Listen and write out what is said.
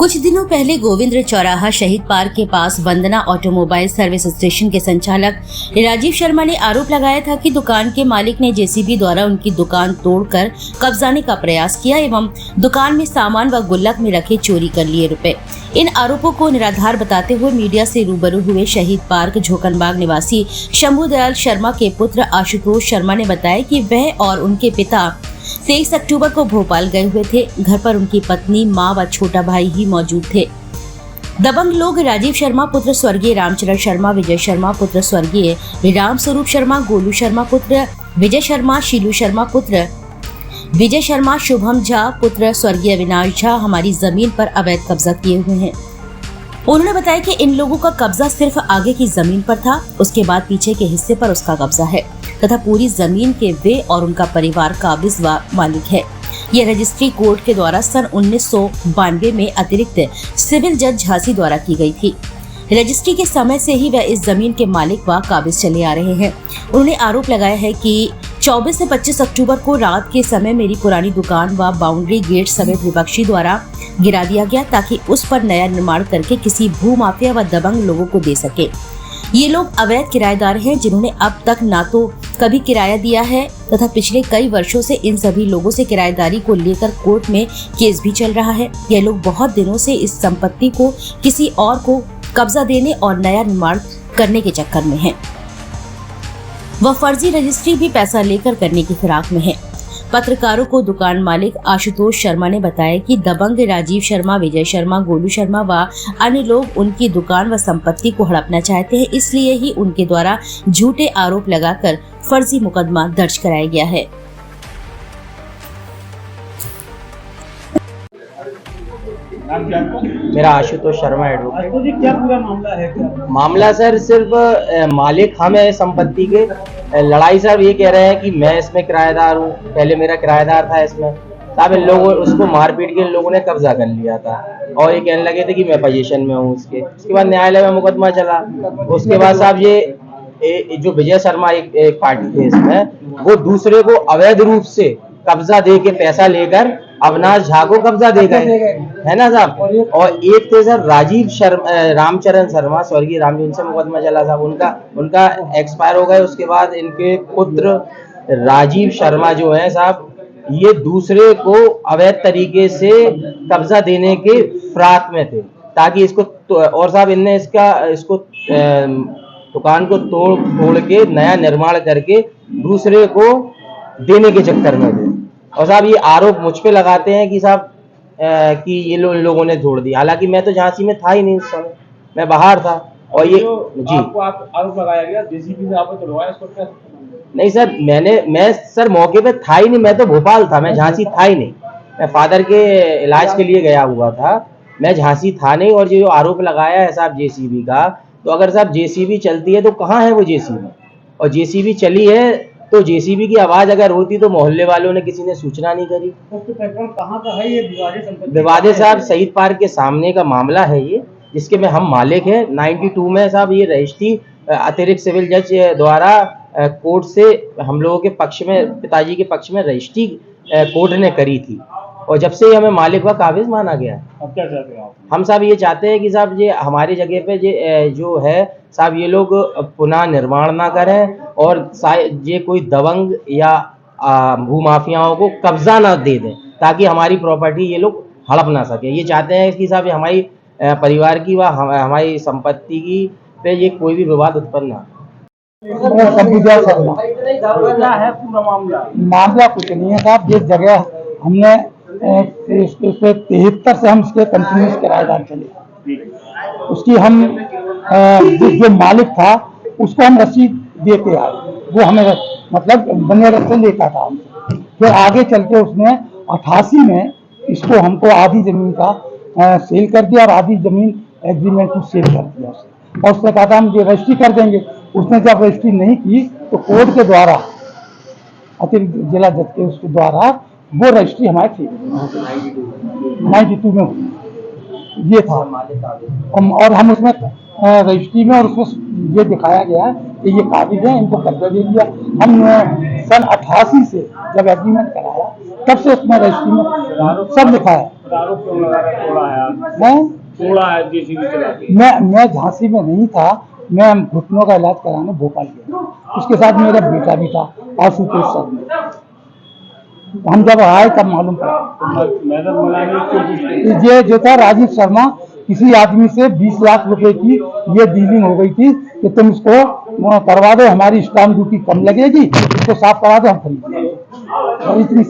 कुछ दिनों पहले गोविंद चौराहा शहीद पार्क के पास वंदना ऑटोमोबाइल सर्विस स्टेशन के संचालक राजीव शर्मा ने आरोप लगाया था कि दुकान के मालिक ने जेसीबी द्वारा उनकी दुकान तोड़कर कब्जाने का प्रयास किया एवं दुकान में सामान व गुल्लक में रखे चोरी कर लिए रुपए। इन आरोपों को निराधार बताते हुए मीडिया से रूबरू हुए शहीद पार्क झोकनबाग निवासी शंभू दयाल शर्मा के पुत्र आशुतोष शर्मा ने बताया कि वह और उनके पिता 23 अक्टूबर को भोपाल गए हुए थे। घर पर उनकी पत्नी, मां व छोटा भाई ही मौजूद थे। दबंग लोग राजीव शर्मा पुत्र स्वर्गीय रामचरण शर्मा, विजय शर्मा पुत्र स्वर्गीय राम स्वरूप शर्मा, गोलू शर्मा पुत्र विजय शर्मा, शीलू शर्मा पुत्र विजय शर्मा, शुभम झा पुत्र स्वर्गीय अविनाश झा हमारी जमीन पर अवैध कब्जा किए हुए हैं। उन्होंने बताया कि इन लोगों का कब्जा सिर्फ आगे की जमीन पर था, उसके बाद पीछे के हिस्से पर उसका कब्जा है तथा पूरी जमीन के वे और उनका परिवार काबिज व मालिक है। यह रजिस्ट्री कोर्ट के द्वारा सन 1992 में अतिरिक्त सिविल जज झांसी द्वारा की गई थी। रजिस्ट्री के समय से ही वह इस जमीन के मालिक व काबिज चले आ रहे हैं। उन्होंने आरोप लगाया है कि 24 से 25 अक्टूबर को रात के समय मेरी पुरानी दुकान व बाउंड्री गेट समेत विपक्षी द्वारा गिरा दिया गया ताकि उस पर नया निर्माण करके किसी भू माफिया व दबंग लोगों को दे सके। ये लोग अवैध किराएदार हैं जिन्होंने अब तक ना तो कभी किराया दिया है तथा पिछले कई वर्षों से इन सभी लोगों से किराएदारी को लेकर कोर्ट में केस भी चल रहा है। ये लोग बहुत दिनों से इस संपत्ति को किसी और को कब्जा देने और नया निर्माण करने के चक्कर में हैं। वह फर्जी रजिस्ट्री भी पैसा लेकर करने की फिराक में है। पत्रकारों को दुकान मालिक आशुतोष शर्मा ने बताया कि दबंग राजीव शर्मा, विजय शर्मा, गोलू शर्मा व अन्य लोग उनकी दुकान व संपत्ति को हड़पना चाहते हैं, इसलिए ही उनके द्वारा झूठे आरोप लगाकर फर्जी मुकदमा दर्ज कराया गया है। मेरा आशुतोष शर्मा एडवोकेट। क्या पूरा मामला है? क्या मामला सर सिर्फ मालिक हम है संपत्ति के। लड़ाई साहब ये कह रहे हैं कि मैं इसमें किराएदार हूँ, पहले मेरा किराएदार था इसमें। साहब इन लोगों उसको मारपीट के इन लोगों ने कब्जा कर लिया था और ये कहने लगे थे कि मैं पोजीशन में हूँ उसके। उसके बाद न्यायालय में मुकदमा चला। उसके बाद साहब ये जो विजय शर्मा एक पार्टी थे इसमें, वो दूसरे को अवैध रूप से कब्जा दे के पैसा लेकर अविनाश झा को कब्जा दे गए, है ना साहब। और एक थे सर रामचरण शर्मा, स्वर्गीय राम, जिनसे मुकदमा चला साहब, उनका एक्सपायर हो गए। उसके बाद इनके पुत्र राजीव शर्मा जो है साहब, ये दूसरे को अवैध तरीके से कब्जा देने के फिराक में थे ताकि इसको और साहब इनने इसको दुकान को तोड़ के नया निर्माण करके दूसरे को देने के चक्कर में थे। और साहब ये आरोप मुझ पे लगाते हैं कि साहब कि ये लोगों ने तोड़ दिया। हालांकि मैं तो झांसी में था ही नहीं उस समय, मैं बाहर था। और ये जी आपको आरोप लगाया गया जेसीबी से आपने तोड़वाया, इसको क्या? नहीं सर, मैं सर मौके पे था ही नहीं, मैं तो भोपाल था, मैं झांसी था ही नहीं। मैं फादर के इलाज के लिए गया हुआ था, मैं झांसी था नहीं। और जो आरोप लगाया है साहब जेसीबी का, तो अगर साहब जेसीबी चलती है तो कहाँ है वो जेसीबी? और जेसीबी चली है तो जेसीबी की आवाज अगर होती तो मोहल्ले वालों ने किसी ने सूचना नहीं करी। कहाँ का है ये विवादे साहब? शहीद पार्क के सामने का मामला है ये, जिसके में हम मालिक हैं। 92 में साहब ये रजिस्ट्री अतिरिक्त सिविल जज द्वारा कोर्ट से हम लोगों के पक्ष में, पिताजी के पक्ष में रजिस्ट्री कोर्ट ने करी थी और जब से हमें मालिक व काबिज माना गया। अब क्या चाहते हैं आप? हम साहब ये चाहते हैं कि साहब ये हमारी जगह पे जो है साहब ये लोग पुनः निर्माण ना करें और ये कोई दबंग या भू माफियाओं को कब्जा ना दे दें ताकि हमारी प्रॉपर्टी ये लोग हड़प ना सके। ये चाहते हैं कि साहब हमारी परिवार की व हमारी संपत्ति की पे ये कोई भी विवाद उत्पन्न ना। क्या है पूरा मामला कुछ नहीं है साहब। ये जगह हमने 73 से हम इसके कंटिन्यूस किराएदार चले। उसकी हम जो मालिक था उसको हम रसीद दे के आए, वो हमें मतलब बने से लेता था हमसे। फिर आगे चल के उसने 88 में इसको हमको आधी जमीन का सेल कर दिया और आधी जमीन एग्रीमेंट को सेल कर दिया और उसने कहा था हम ये रजिस्ट्री कर देंगे। उसने जब रजिस्ट्री नहीं की तो कोर्ट के द्वारा, अतिरिक्त जिला जज के उसके द्वारा वो रजिस्ट्री हमारे थी 92 में हुई। ये था और हम उसमें रजिस्ट्री में और उसमें ये दिखाया गया कि ये काबिज है, इनको कब्जा दे दिया। हम सन 88 से जब एग्रीमेंट कराया तब से उसमें रजिस्ट्री में सब लिखा है। तो आरोप क्यों लगा रहे हैं? तोड़ा है आप, मैं तोड़ा है जेसीबी चला के। मैं झांसी में नहीं था, मैं घुटनों का इलाज कराने भोपाल गया। उसके साथ मेरा बेटा भी था आशुतोष शर्मा। हम जब आए तब मालूम पड़ा मैडम बनाने की कोशिश की। ये जो था राजीव शर्मा, किसी आदमी से 20 लाख रुपए की ये डीलिंग हो गई थी कि तुम इसको करवा दो, हमारी स्टाम्प ड्यूटी कम लगेगी, इसको साफ करा दो, हम खरीद लेंगे। और इतनी